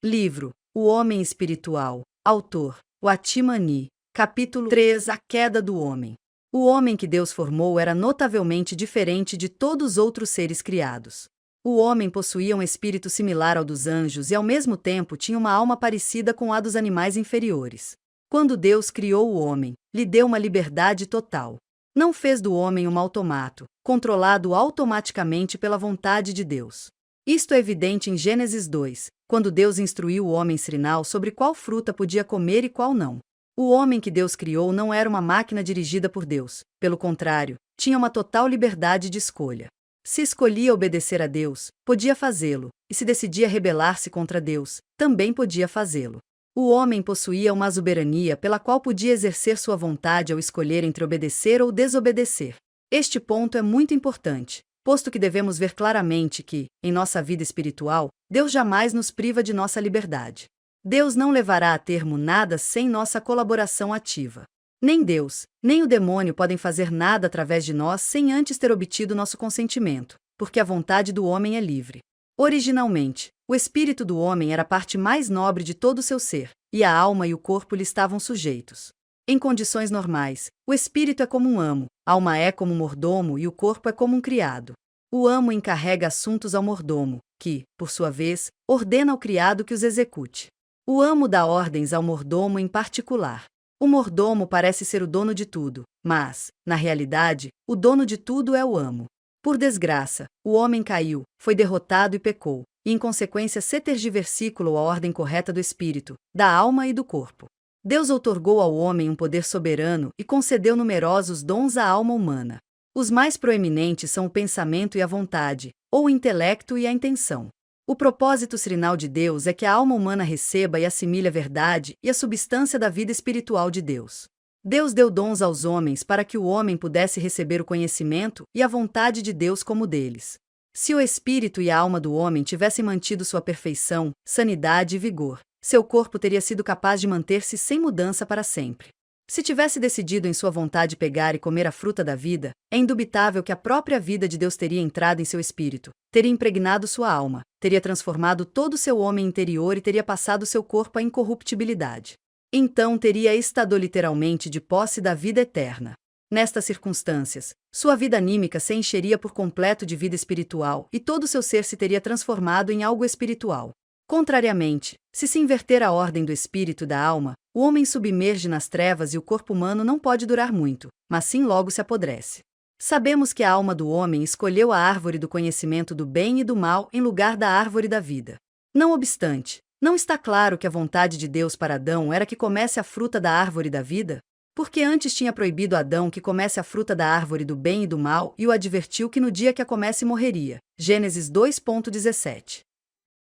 Livro O Homem Espiritual. Autor Watimani. Capítulo 3. A queda do homem. O homem que Deus formou era notavelmente diferente de todos os outros seres criados. O homem possuía um espírito similar ao dos anjos e ao mesmo tempo tinha uma alma parecida com a dos animais inferiores. Quando Deus criou o homem, lhe deu uma liberdade total. Não fez do homem um automato, controlado automaticamente pela vontade de Deus. Isto é evidente em Gênesis 2, quando Deus instruiu o homem srinal sobre qual fruta podia comer e qual não. O homem que Deus criou não era uma máquina dirigida por Deus, pelo contrário, tinha uma total liberdade de escolha. Se escolhia obedecer a Deus, podia fazê-lo, e se decidia rebelar-se contra Deus, também podia fazê-lo. O homem possuía uma soberania pela qual podia exercer sua vontade ao escolher entre obedecer ou desobedecer. Este ponto é muito importante, posto que devemos ver claramente que, em nossa vida espiritual, Deus jamais nos priva de nossa liberdade. Deus não levará a termo nada sem nossa colaboração ativa. Nem Deus, nem o demônio podem fazer nada através de nós sem antes ter obtido nosso consentimento, porque a vontade do homem é livre. Originalmente, o espírito do homem era a parte mais nobre de todo o seu ser, e a alma e o corpo lhe estavam sujeitos. Em condições normais, o espírito é como um amo, a alma é como um mordomo e o corpo é como um criado. O amo encarrega assuntos ao mordomo, que, por sua vez, ordena ao criado que os execute. O amo dá ordens ao mordomo em particular. O mordomo parece ser o dono de tudo, mas, na realidade, o dono de tudo é o amo. Por desgraça, o homem caiu, foi derrotado e pecou, e em consequência se tergiversou a ordem correta do espírito, da alma e do corpo. Deus outorgou ao homem um poder soberano e concedeu numerosos dons à alma humana. Os mais proeminentes são o pensamento e a vontade, ou o intelecto e a intenção. O propósito srinal de Deus é que a alma humana receba e assimile a verdade e a substância da vida espiritual de Deus. Deus deu dons aos homens para que o homem pudesse receber o conhecimento e a vontade de Deus como deles. Se o espírito e a alma do homem tivessem mantido sua perfeição, sanidade e vigor, seu corpo teria sido capaz de manter-se sem mudança para sempre. Se tivesse decidido em sua vontade pegar e comer a fruta da vida, é indubitável que a própria vida de Deus teria entrado em seu espírito, teria impregnado sua alma, teria transformado todo o seu homem interior e teria passado seu corpo à incorruptibilidade. Então teria estado literalmente de posse da vida eterna. Nestas circunstâncias, sua vida anímica se encheria por completo de vida espiritual e todo o seu ser se teria transformado em algo espiritual. Contrariamente, se inverter a ordem do espírito e da alma, o homem submerge nas trevas e o corpo humano não pode durar muito, mas sim logo se apodrece. Sabemos que a alma do homem escolheu a árvore do conhecimento do bem e do mal em lugar da árvore da vida. Não obstante, não está claro que a vontade de Deus para Adão era que comesse a fruta da árvore da vida? Porque antes tinha proibido a Adão que comesse a fruta da árvore do bem e do mal e o advertiu que no dia que a comesse morreria. Gênesis 2:17.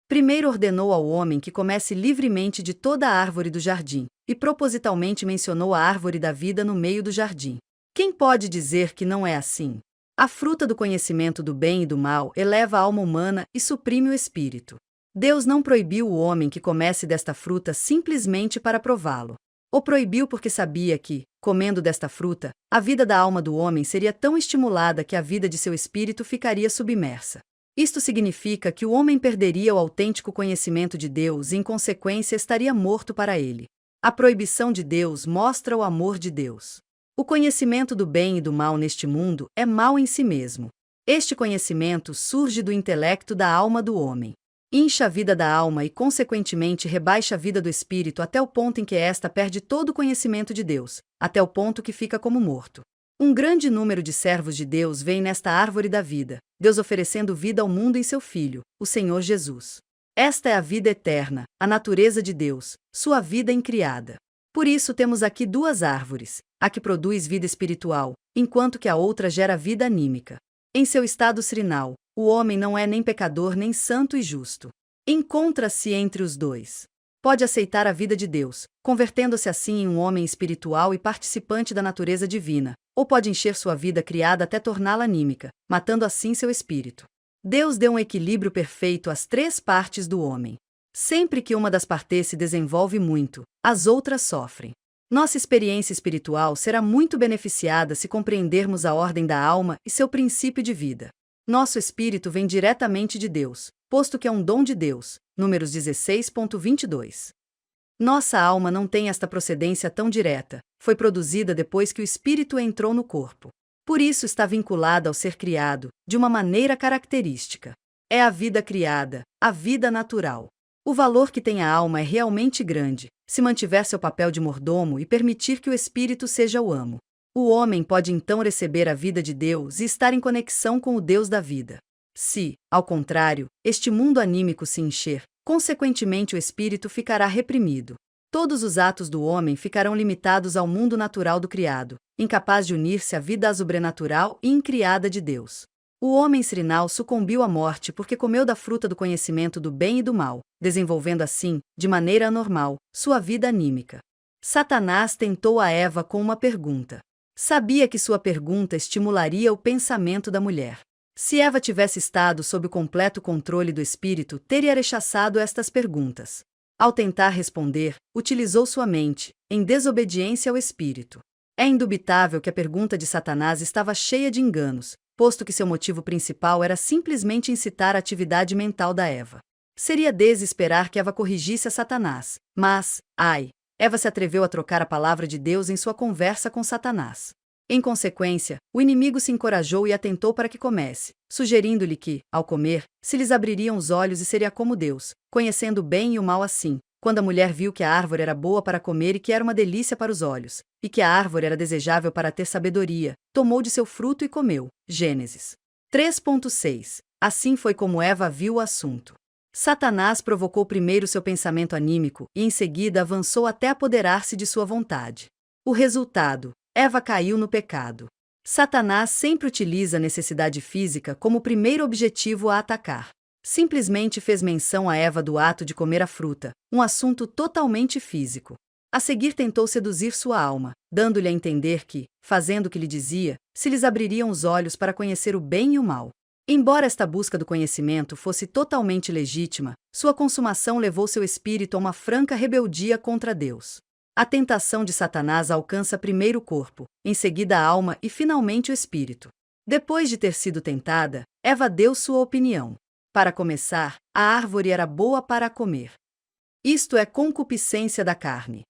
Primeiro ordenou ao homem que comesse livremente de toda a árvore do jardim, e propositalmente mencionou a árvore da vida no meio do jardim. Quem pode dizer que não é assim? A fruta do conhecimento do bem e do mal eleva a alma humana e suprime o espírito. Deus não proibiu o homem que comesse desta fruta simplesmente para prová-lo. O proibiu porque sabia que, comendo desta fruta, a vida da alma do homem seria tão estimulada que a vida de seu espírito ficaria submersa. Isto significa que o homem perderia o autêntico conhecimento de Deus e, em consequência, estaria morto para ele. A proibição de Deus mostra o amor de Deus. O conhecimento do bem e do mal neste mundo é mau em si mesmo. Este conhecimento surge do intelecto da alma do homem. Incha a vida da alma e, consequentemente, rebaixa a vida do espírito até o ponto em que esta perde todo o conhecimento de Deus, até o ponto que fica como morto. Um grande número de servos de Deus vem nesta árvore da vida, Deus oferecendo vida ao mundo em seu Filho, o Senhor Jesus. Esta é a vida eterna, a natureza de Deus, sua vida incriada. Por isso temos aqui duas árvores, a que produz vida espiritual, enquanto que a outra gera vida anímica. Em seu estado srinal, o homem não é nem pecador nem santo e justo. Encontra-se entre os dois. Pode aceitar a vida de Deus, convertendo-se assim em um homem espiritual e participante da natureza divina, ou pode encher sua vida criada até torná-la anímica, matando assim seu espírito. Deus deu um equilíbrio perfeito às três partes do homem. Sempre que uma das partes se desenvolve muito, as outras sofrem. Nossa experiência espiritual será muito beneficiada se compreendermos a ordem da alma e seu princípio de vida. Nosso espírito vem diretamente de Deus, posto que é um dom de Deus. Números 16:22. Nossa alma não tem esta procedência tão direta, foi produzida depois que o espírito entrou no corpo. Por isso está vinculada ao ser criado, de uma maneira característica. É a vida criada, a vida natural. O valor que tem a alma é realmente grande, se mantiver seu papel de mordomo e permitir que o espírito seja o amo. O homem pode então receber a vida de Deus e estar em conexão com o Deus da vida. Se, ao contrário, este mundo anímico se encher, consequentemente o espírito ficará reprimido. Todos os atos do homem ficarão limitados ao mundo natural do criado, incapaz de unir-se à vida sobrenatural e incriada de Deus. O homem serenal sucumbiu à morte porque comeu da fruta do conhecimento do bem e do mal, desenvolvendo assim, de maneira anormal, sua vida anímica. Satanás tentou a Eva com uma pergunta. Sabia que sua pergunta estimularia o pensamento da mulher. Se Eva tivesse estado sob o completo controle do espírito, teria rechaçado estas perguntas. Ao tentar responder, utilizou sua mente, em desobediência ao espírito. É indubitável que a pergunta de Satanás estava cheia de enganos, posto que seu motivo principal era simplesmente incitar a atividade mental da Eva. Seria desesperar que Eva corrigisse a Satanás, mas, Eva se atreveu a trocar a palavra de Deus em sua conversa com Satanás. Em consequência, o inimigo se encorajou e atentou para que comesse, sugerindo-lhe que, ao comer, se lhes abririam os olhos e seria como Deus, conhecendo o bem e o mal assim. Quando a mulher viu que a árvore era boa para comer e que era uma delícia para os olhos, e que a árvore era desejável para ter sabedoria, tomou de seu fruto e comeu. Gênesis 3:6. Assim foi como Eva viu o assunto. Satanás provocou primeiro seu pensamento anímico e em seguida avançou até apoderar-se de sua vontade. O resultado: Eva caiu no pecado. Satanás sempre utiliza a necessidade física como o primeiro objetivo a atacar. Simplesmente fez menção a Eva do ato de comer a fruta, um assunto totalmente físico. A seguir tentou seduzir sua alma, dando-lhe a entender que, fazendo o que lhe dizia, se lhes abririam os olhos para conhecer o bem e o mal. Embora esta busca do conhecimento fosse totalmente legítima, sua consumação levou seu espírito a uma franca rebeldia contra Deus. A tentação de Satanás alcança primeiro o corpo, em seguida a alma e finalmente o espírito. Depois de ter sido tentada, Eva deu sua opinião. Para começar, a árvore era boa para comer. Isto é concupiscência da carne.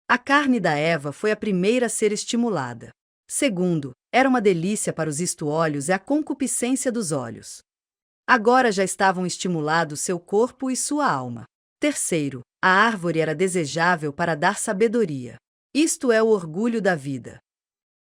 A carne da Eva foi a primeira a ser estimulada. Segundo, era uma delícia para os olhos e a concupiscência dos olhos. Agora já estavam estimulados seu corpo e sua alma. Terceiro, a árvore era desejável para dar sabedoria. Isto é o orgulho da vida.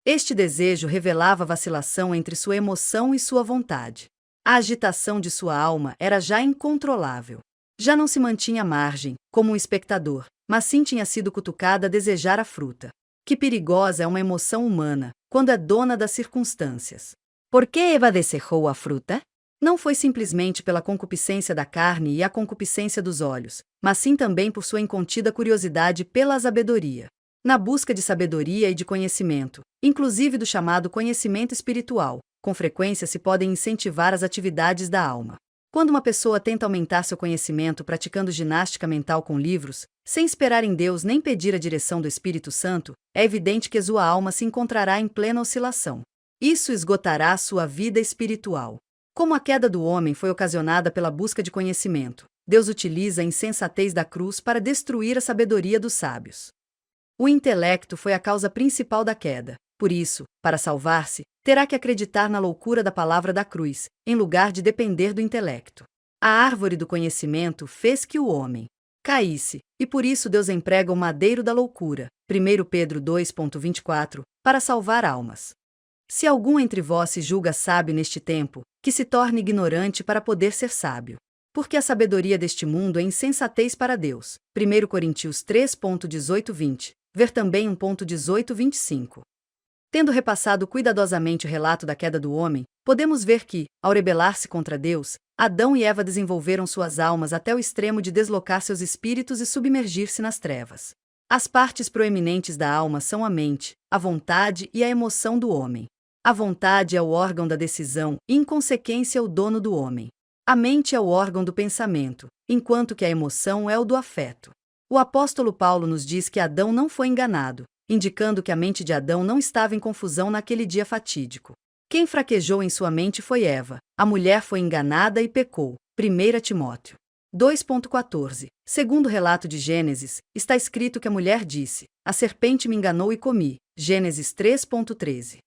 Este desejo revelava vacilação entre sua emoção e sua vontade. A agitação de sua alma era já incontrolável. Já não se mantinha à margem, como um espectador, mas sim tinha sido cutucada a desejar a fruta. Que perigosa é uma emoção humana, quando é dona das circunstâncias. Por que Eva desejou a fruta? Não foi simplesmente pela concupiscência da carne e a concupiscência dos olhos, mas sim também por sua incontida curiosidade pela sabedoria. Na busca de sabedoria e de conhecimento, inclusive do chamado conhecimento espiritual, com frequência se podem incentivar as atividades da alma. Quando uma pessoa tenta aumentar seu conhecimento praticando ginástica mental com livros, sem esperar em Deus nem pedir a direção do Espírito Santo, é evidente que sua alma se encontrará em plena oscilação. Isso esgotará sua vida espiritual. Como a queda do homem foi ocasionada pela busca de conhecimento, Deus utiliza a insensatez da cruz para destruir a sabedoria dos sábios. O intelecto foi a causa principal da queda. Por isso, para salvar-se, terá que acreditar na loucura da palavra da cruz, em lugar de depender do intelecto. A árvore do conhecimento fez que o homem caísse, e por isso Deus emprega o madeiro da loucura, 1 Pedro 2:24, para salvar almas. Se algum entre vós se julga sábio neste tempo, que se torne ignorante para poder ser sábio. Porque a sabedoria deste mundo é insensatez para Deus. 1 Coríntios 3:18-20, ver também 1:18-25. Tendo repassado cuidadosamente o relato da queda do homem, podemos ver que, ao rebelar-se contra Deus, Adão e Eva desenvolveram suas almas até o extremo de deslocar seus espíritos e submergir-se nas trevas. As partes proeminentes da alma são a mente, a vontade e a emoção do homem. A vontade é o órgão da decisão e, em consequência, o dono do homem. A mente é o órgão do pensamento, enquanto que a emoção é o do afeto. O apóstolo Paulo nos diz que Adão não foi enganado, indicando que a mente de Adão não estava em confusão naquele dia fatídico. Quem fraquejou em sua mente foi Eva, a mulher foi enganada e pecou. 1 Timóteo 2,14. Segundo o relato de Gênesis, está escrito que a mulher disse: a serpente me enganou e comi. Gênesis 3,13.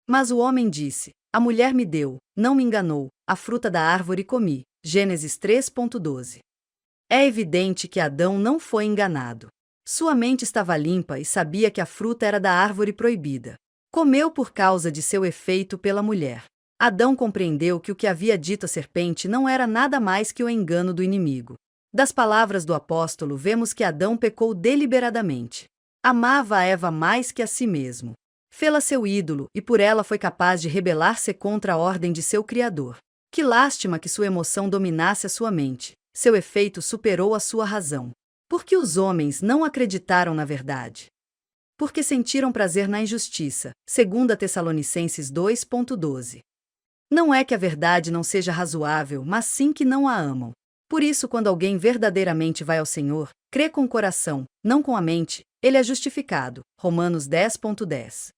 Mas o homem disse: a mulher me deu, não me enganou, a fruta da árvore e comi. Gênesis 3,12. É evidente que Adão não foi enganado. Sua mente estava limpa e sabia que a fruta era da árvore proibida. Comeu por causa de seu efeito pela mulher. Adão compreendeu que o que havia dito a serpente não era nada mais que o engano do inimigo. Das palavras do apóstolo, vemos que Adão pecou deliberadamente. Amava a Eva mais que a si mesmo. Fê-la seu ídolo e por ela foi capaz de rebelar-se contra a ordem de seu Criador. Que lástima que sua emoção dominasse a sua mente. Seu efeito superou a sua razão. Por que os homens não acreditaram na verdade? Porque sentiram prazer na injustiça. 2 Tessalonicenses 2,12. Não é que a verdade não seja razoável, mas sim que não a amam. Por isso, quando alguém verdadeiramente vai ao Senhor, crê com o coração, não com a mente, ele é justificado. Romanos 10,10.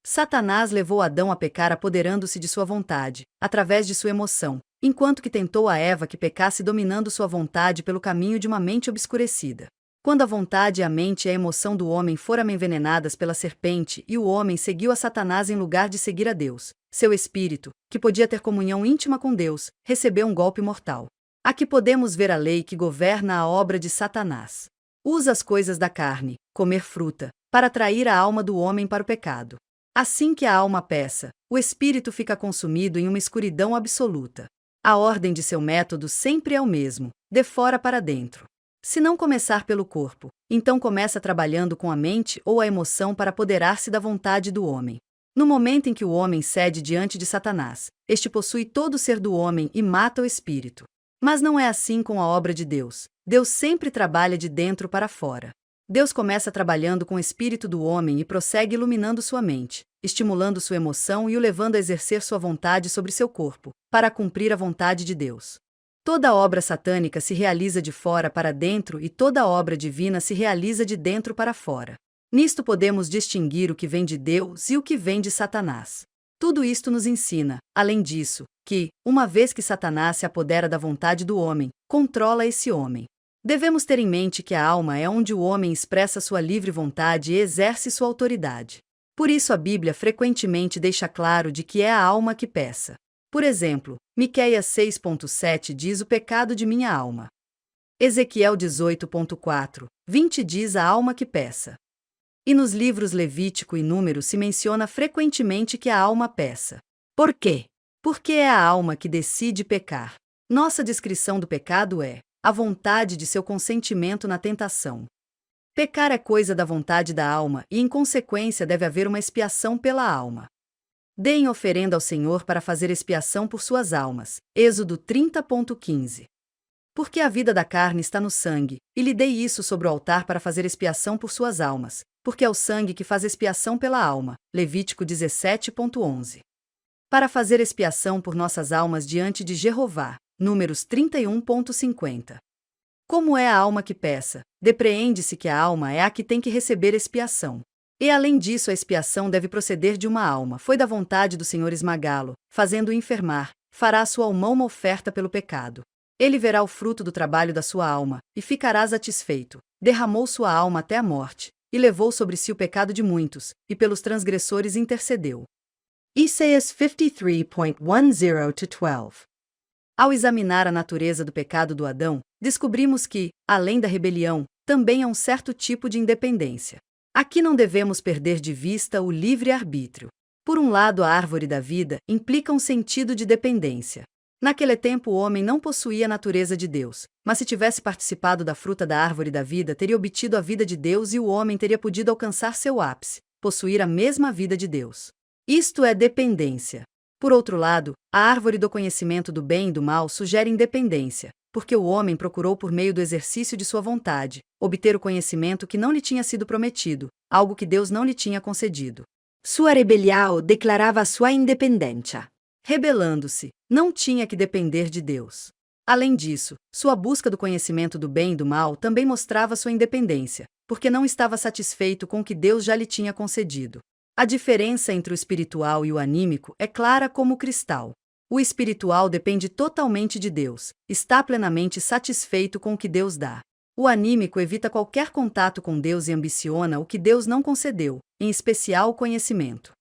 Satanás levou Adão a pecar apoderando-se de sua vontade, através de sua emoção, enquanto que tentou a Eva que pecasse dominando sua vontade pelo caminho de uma mente obscurecida. Quando a vontade, a mente e a emoção do homem foram envenenadas pela serpente e o homem seguiu a Satanás em lugar de seguir a Deus, seu espírito, que podia ter comunhão íntima com Deus, recebeu um golpe mortal. Aqui podemos ver a lei que governa a obra de Satanás. Usa as coisas da carne, comer fruta, para atrair a alma do homem para o pecado. Assim que a alma peça, o espírito fica consumido em uma escuridão absoluta. A ordem de seu método sempre é o mesmo, de fora para dentro. Se não começar pelo corpo, então começa trabalhando com a mente ou a emoção para apoderar-se da vontade do homem. No momento em que o homem cede diante de Satanás, este possui todo o ser do homem e mata o espírito. Mas não é assim com a obra de Deus. Deus sempre trabalha de dentro para fora. Deus começa trabalhando com o espírito do homem e prossegue iluminando sua mente, estimulando sua emoção e o levando a exercer sua vontade sobre seu corpo, para cumprir a vontade de Deus. Toda obra satânica se realiza de fora para dentro e toda obra divina se realiza de dentro para fora. Nisto podemos distinguir o que vem de Deus e o que vem de Satanás. Tudo isto nos ensina, além disso, que, uma vez que Satanás se apodera da vontade do homem, controla esse homem. Devemos ter em mente que a alma é onde o homem expressa sua livre vontade e exerce sua autoridade. Por isso a Bíblia frequentemente deixa claro de que é a alma que peça. Por exemplo, Miqueias 6,7 diz o pecado de minha alma. Ezequiel 18,4, 20 diz a alma que peça. E nos livros Levítico e Número se menciona frequentemente que a alma peça. Por quê? Porque é a alma que decide pecar. Nossa descrição do pecado é a vontade de seu consentimento na tentação. Pecar é coisa da vontade da alma e, em consequência, deve haver uma expiação pela alma. Deem oferenda ao Senhor para fazer expiação por suas almas. Êxodo 30,15. Porque a vida da carne está no sangue, e lhe dei isso sobre o altar para fazer expiação por suas almas, porque é o sangue que faz expiação pela alma. Levítico 17,11. Para fazer expiação por nossas almas diante de Jeová. Números 31,50. Como é a alma que peça, depreende-se que a alma é a que tem que receber expiação. E além disso a expiação deve proceder de uma alma. Foi da vontade do Senhor esmagá-lo, fazendo-o enfermar, fará a sua alma uma oferta pelo pecado. Ele verá o fruto do trabalho da sua alma, e ficará satisfeito. Derramou sua alma até a morte, e levou sobre si o pecado de muitos, e pelos transgressores intercedeu. Isaías 53,10-12. Ao examinar a natureza do pecado do Adão, descobrimos que, além da rebelião, também há um certo tipo de independência. Aqui não devemos perder de vista o livre-arbítrio. Por um lado, a árvore da vida implica um sentido de dependência. Naquele tempo o homem não possuía a natureza de Deus, mas se tivesse participado da fruta da árvore da vida teria obtido a vida de Deus e o homem teria podido alcançar seu ápice, possuir a mesma vida de Deus. Isto é dependência. Por outro lado, a árvore do conhecimento do bem e do mal sugere independência, porque o homem procurou por meio do exercício de sua vontade, obter o conhecimento que não lhe tinha sido prometido, algo que Deus não lhe tinha concedido. Sua rebelião declarava sua independência. Rebelando-se, não tinha que depender de Deus. Além disso, sua busca do conhecimento do bem e do mal também mostrava sua independência, porque não estava satisfeito com o que Deus já lhe tinha concedido. A diferença entre o espiritual e o anímico é clara como o cristal. O espiritual depende totalmente de Deus, está plenamente satisfeito com o que Deus dá. O anímico evita qualquer contato com Deus e ambiciona o que Deus não concedeu, em especial o conhecimento.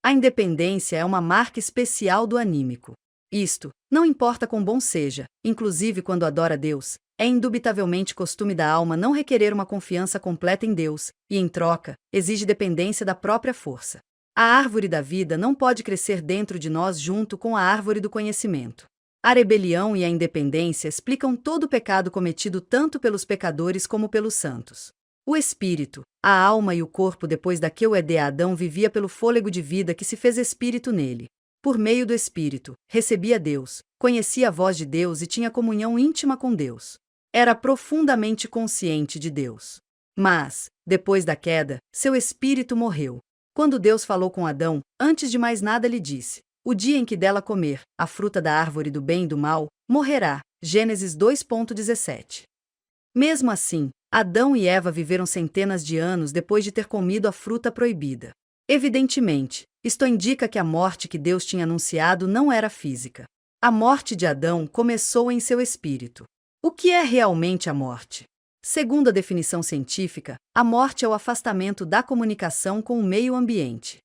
A independência é uma marca especial do anímico. Isto, não importa quão bom seja, inclusive quando adora Deus, é indubitavelmente costume da alma não requerer uma confiança completa em Deus, e em troca, exige dependência da própria força. A árvore da vida não pode crescer dentro de nós junto com a árvore do conhecimento. A rebelião e a independência explicam todo o pecado cometido tanto pelos pecadores como pelos santos. O espírito, a alma e o corpo depois da queda de Adão vivia pelo fôlego de vida que se fez espírito nele. Por meio do espírito, recebia Deus, conhecia a voz de Deus e tinha comunhão íntima com Deus. Era profundamente consciente de Deus. Mas, depois da queda, seu espírito morreu. Quando Deus falou com Adão, antes de mais nada lhe disse: o dia em que dela comer, a fruta da árvore do bem e do mal, morrerá. Gênesis 2:17. Mesmo assim, Adão e Eva viveram centenas de anos depois de ter comido a fruta proibida. Evidentemente, isto indica que a morte que Deus tinha anunciado não era física. A morte de Adão começou em seu espírito. O que é realmente a morte? Segundo a definição científica, a morte é o afastamento da comunicação com o meio ambiente.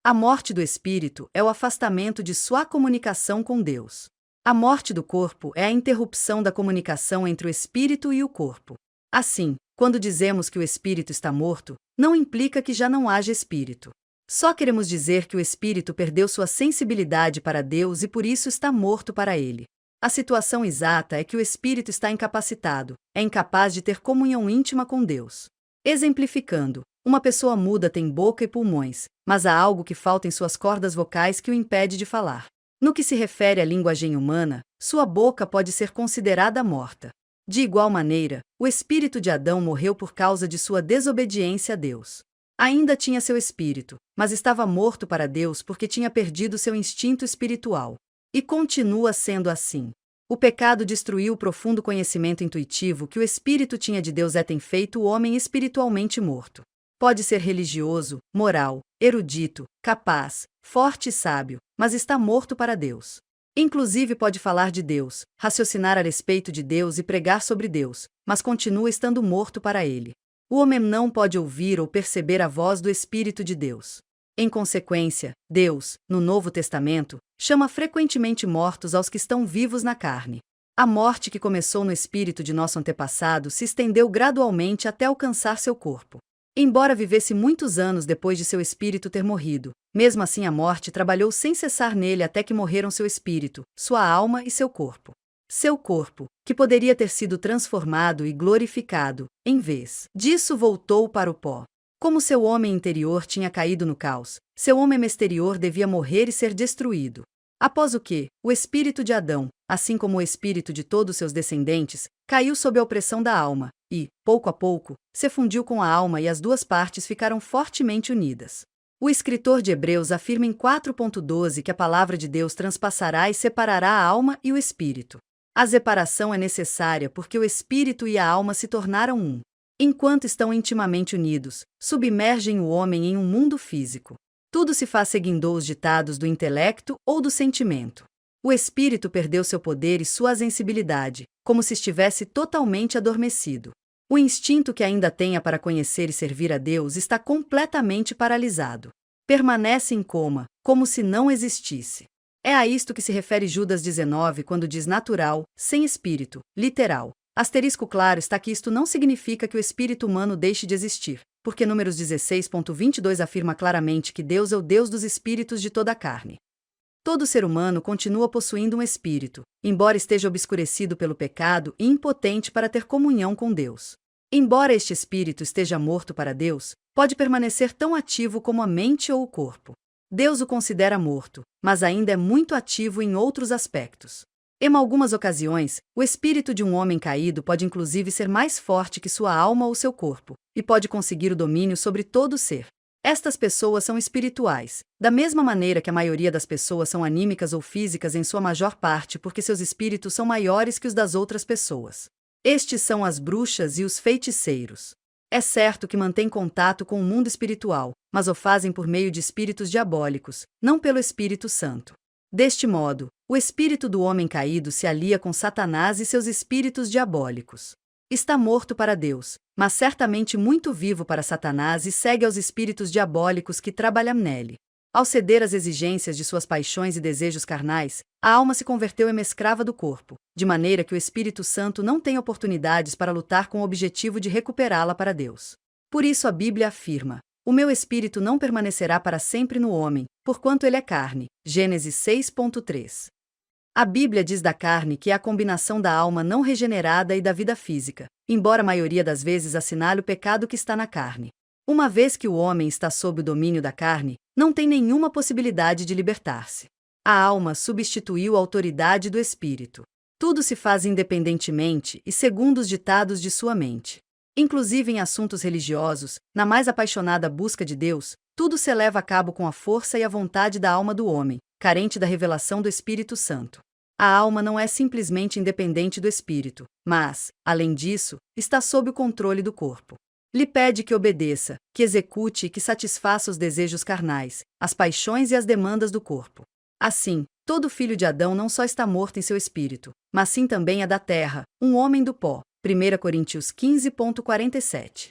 A morte do espírito é o afastamento de sua comunicação com Deus. A morte do corpo é a interrupção da comunicação entre o espírito e o corpo. Assim, quando dizemos que o espírito está morto, não implica que já não haja espírito. Só queremos dizer que o espírito perdeu sua sensibilidade para Deus e por isso está morto para ele. A situação exata é que o espírito está incapacitado, é incapaz de ter comunhão íntima com Deus. Exemplificando, uma pessoa muda tem boca e pulmões, mas há algo que falta em suas cordas vocais que o impede de falar. No que se refere à linguagem humana, sua boca pode ser considerada morta. De igual maneira, o espírito de Adão morreu por causa de sua desobediência a Deus. Ainda tinha seu espírito, mas estava morto para Deus porque tinha perdido seu instinto espiritual. E continua sendo assim. O pecado destruiu o profundo conhecimento intuitivo que o espírito tinha de Deus tem feito o homem espiritualmente morto. Pode ser religioso, moral, erudito, capaz, forte e sábio, mas está morto para Deus. Inclusive pode falar de Deus, raciocinar a respeito de Deus e pregar sobre Deus, mas continua estando morto para ele. O homem não pode ouvir ou perceber a voz do Espírito de Deus. Em consequência, Deus, no Novo Testamento, chama frequentemente mortos aos que estão vivos na carne. A morte que começou no espírito de nosso antepassado se estendeu gradualmente até alcançar seu corpo. Embora vivesse muitos anos depois de seu espírito ter morrido, mesmo assim a morte trabalhou sem cessar nele até que morreram seu espírito, sua alma e seu corpo. Seu corpo, que poderia ter sido transformado e glorificado, em vez disso voltou para o pó. Como seu homem interior tinha caído no caos, seu homem exterior devia morrer e ser destruído. Após o que, o espírito de Adão, assim como o espírito de todos seus descendentes, caiu sob a opressão da alma, e, pouco a pouco, se fundiu com a alma e as duas partes ficaram fortemente unidas. O escritor de Hebreus afirma em 4:12 que a palavra de Deus transpassará e separará a alma e o espírito. A separação é necessária porque o espírito e a alma se tornaram um. Enquanto estão intimamente unidos, submergem o homem em um mundo físico. Tudo se faz seguindo os ditados do intelecto ou do sentimento. O espírito perdeu seu poder e sua sensibilidade, como se estivesse totalmente adormecido. O instinto que ainda tenha para conhecer e servir a Deus está completamente paralisado. Permanece em coma, como se não existisse. É a isto que se refere Judas 19 quando diz natural, sem espírito, literal. Asterisco claro está que isto não significa que o espírito humano deixe de existir, porque Números 16:22 afirma claramente que Deus é o Deus dos espíritos de toda a carne. Todo ser humano continua possuindo um espírito, embora esteja obscurecido pelo pecado e impotente para ter comunhão com Deus. Embora este espírito esteja morto para Deus, pode permanecer tão ativo como a mente ou o corpo. Deus o considera morto, mas ainda é muito ativo em outros aspectos. Em algumas ocasiões, o espírito de um homem caído pode inclusive ser mais forte que sua alma ou seu corpo, e pode conseguir o domínio sobre todo o ser. Estas pessoas são espirituais, da mesma maneira que a maioria das pessoas são anímicas ou físicas em sua maior parte porque seus espíritos são maiores que os das outras pessoas. Estes são as bruxas e os feiticeiros. É certo que mantêm contato com o mundo espiritual, mas o fazem por meio de espíritos diabólicos, não pelo Espírito Santo. Deste modo, o espírito do homem caído se alia com Satanás e seus espíritos diabólicos. Está morto para Deus, mas certamente muito vivo para Satanás e segue aos espíritos diabólicos que trabalham nele. Ao ceder às exigências de suas paixões e desejos carnais, a alma se converteu em escrava do corpo, de maneira que o Espírito Santo não tem oportunidades para lutar com o objetivo de recuperá-la para Deus. Por isso a Bíblia afirma: o meu espírito não permanecerá para sempre no homem, porquanto ele é carne. Gênesis 6.3. A Bíblia diz da carne que é a combinação da alma não regenerada e da vida física, embora a maioria das vezes assinale o pecado que está na carne. Uma vez que o homem está sob o domínio da carne, não tem nenhuma possibilidade de libertar-se. A alma substituiu a autoridade do espírito. Tudo se faz independentemente e segundo os ditados de sua mente. Inclusive em assuntos religiosos, na mais apaixonada busca de Deus, tudo se leva a cabo com a força e a vontade da alma do homem, carente da revelação do Espírito Santo. A alma não é simplesmente independente do espírito, mas, além disso, está sob o controle do corpo. Lhe pede que obedeça, que execute e que satisfaça os desejos carnais, as paixões e as demandas do corpo. Assim, todo filho de Adão não só está morto em seu espírito, mas sim também é da terra, um homem do pó. 1 Coríntios 15.47.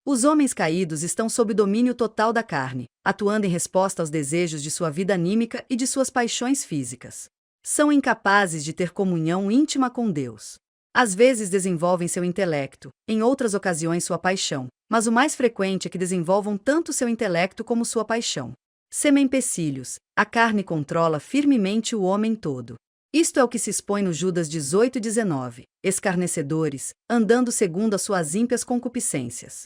Os homens caídos estão sob o domínio total da carne, atuando em resposta aos desejos de sua vida anímica e de suas paixões físicas. São incapazes de ter comunhão íntima com Deus. Às vezes desenvolvem seu intelecto, em outras ocasiões sua paixão, mas o mais frequente é que desenvolvam tanto seu intelecto como sua paixão. Semempecilhos, a carne controla firmemente o homem todo. Isto é o que se expõe no Judas 18:19, escarnecedores, andando segundo as suas ímpias concupiscências.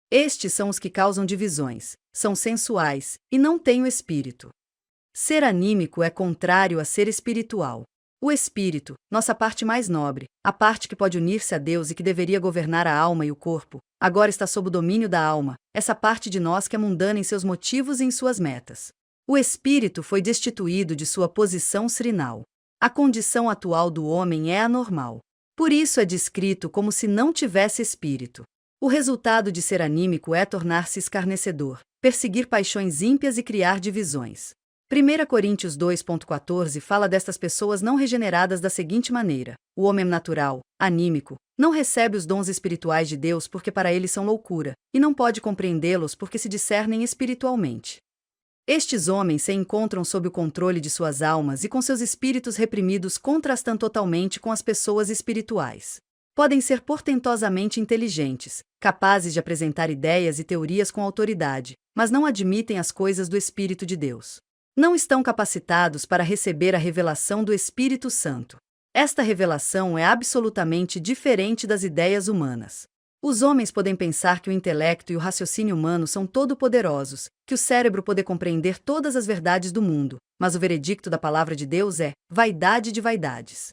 Estes são os que causam divisões, são sensuais, e não têm o espírito. Ser anímico é contrário a ser espiritual. O espírito, nossa parte mais nobre, a parte que pode unir-se a Deus e que deveria governar a alma e o corpo, agora está sob o domínio da alma, essa parte de nós que é mundana em seus motivos e em suas metas. O espírito foi destituído de sua posição srinal. A condição atual do homem é anormal. Por isso é descrito como se não tivesse espírito. O resultado de ser anímico é tornar-se escarnecedor, perseguir paixões ímpias e criar divisões. 1 Coríntios 2.14 fala destas pessoas não regeneradas da seguinte maneira: o homem natural, anímico, não recebe os dons espirituais de Deus porque para ele são loucura, e não pode compreendê-los porque se discernem espiritualmente. Estes homens se encontram sob o controle de suas almas e com seus espíritos reprimidos contrastam totalmente com as pessoas espirituais. Podem ser portentosamente inteligentes, capazes de apresentar ideias e teorias com autoridade, mas não admitem as coisas do Espírito de Deus. Não estão capacitados para receber a revelação do Espírito Santo. Esta revelação é absolutamente diferente das ideias humanas. Os homens podem pensar que o intelecto e o raciocínio humano são todo-poderosos, que o cérebro pode compreender todas as verdades do mundo, mas o veredicto da palavra de Deus é vaidade de vaidades.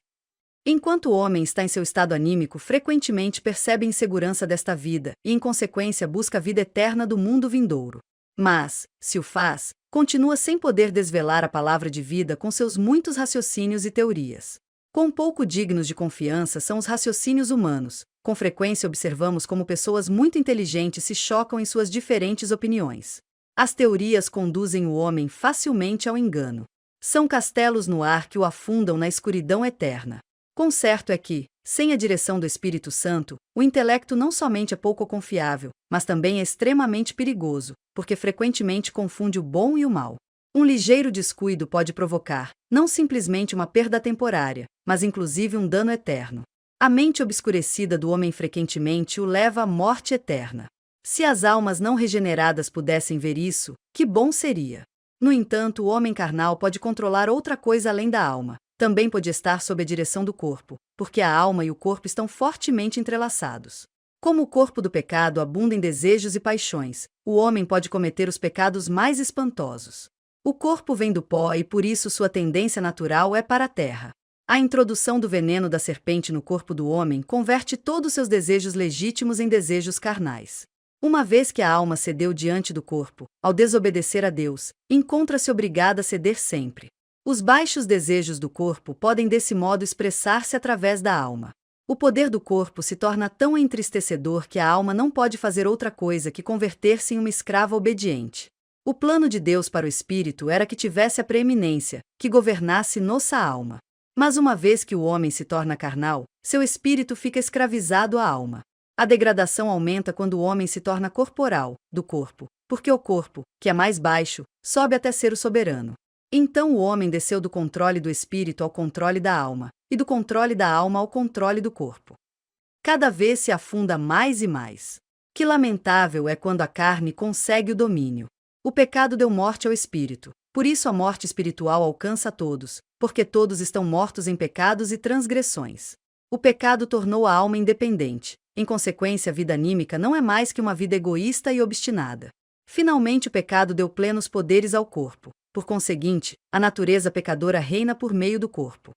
Enquanto o homem está em seu estado anímico, frequentemente percebe a insegurança desta vida e, em consequência, busca a vida eterna do mundo vindouro. Mas, se o faz, continua sem poder desvelar a palavra de vida com seus muitos raciocínios e teorias. Quão pouco dignos de confiança são os raciocínios humanos. Com frequência observamos como pessoas muito inteligentes se chocam em suas diferentes opiniões. As teorias conduzem o homem facilmente ao engano. São castelos no ar que o afundam na escuridão eterna. Quão certo é que, sem a direção do Espírito Santo, o intelecto não somente é pouco confiável, mas também é extremamente perigoso, porque frequentemente confunde o bom e o mal. Um ligeiro descuido pode provocar, não simplesmente uma perda temporária, mas inclusive um dano eterno. A mente obscurecida do homem frequentemente o leva à morte eterna. Se as almas não regeneradas pudessem ver isso, que bom seria! No entanto, o homem carnal pode controlar outra coisa além da alma. Também pode estar sob a direção do corpo, porque a alma e o corpo estão fortemente entrelaçados. Como o corpo do pecado abunda em desejos e paixões, o homem pode cometer os pecados mais espantosos. O corpo vem do pó e por isso sua tendência natural é para a terra. A introdução do veneno da serpente no corpo do homem converte todos seus desejos legítimos em desejos carnais. Uma vez que a alma cedeu diante do corpo, ao desobedecer a Deus, encontra-se obrigada a ceder sempre. Os baixos desejos do corpo podem desse modo expressar-se através da alma. O poder do corpo se torna tão entristecedor que a alma não pode fazer outra coisa que converter-se em uma escrava obediente. O plano de Deus para o espírito era que tivesse a preeminência, que governasse nossa alma. Mas uma vez que o homem se torna carnal, seu espírito fica escravizado à alma. A degradação aumenta quando o homem se torna corporal, do corpo, porque o corpo, que é mais baixo, sobe até ser o soberano. Então o homem desceu do controle do espírito ao controle da alma, e do controle da alma ao controle do corpo. Cada vez se afunda mais e mais. Que lamentável é quando a carne consegue o domínio. O pecado deu morte ao espírito, por isso a morte espiritual alcança a todos, porque todos estão mortos em pecados e transgressões. O pecado tornou a alma independente, em consequência a vida anímica não é mais que uma vida egoísta e obstinada. Finalmente o pecado deu plenos poderes ao corpo, por conseguinte, a natureza pecadora reina por meio do corpo.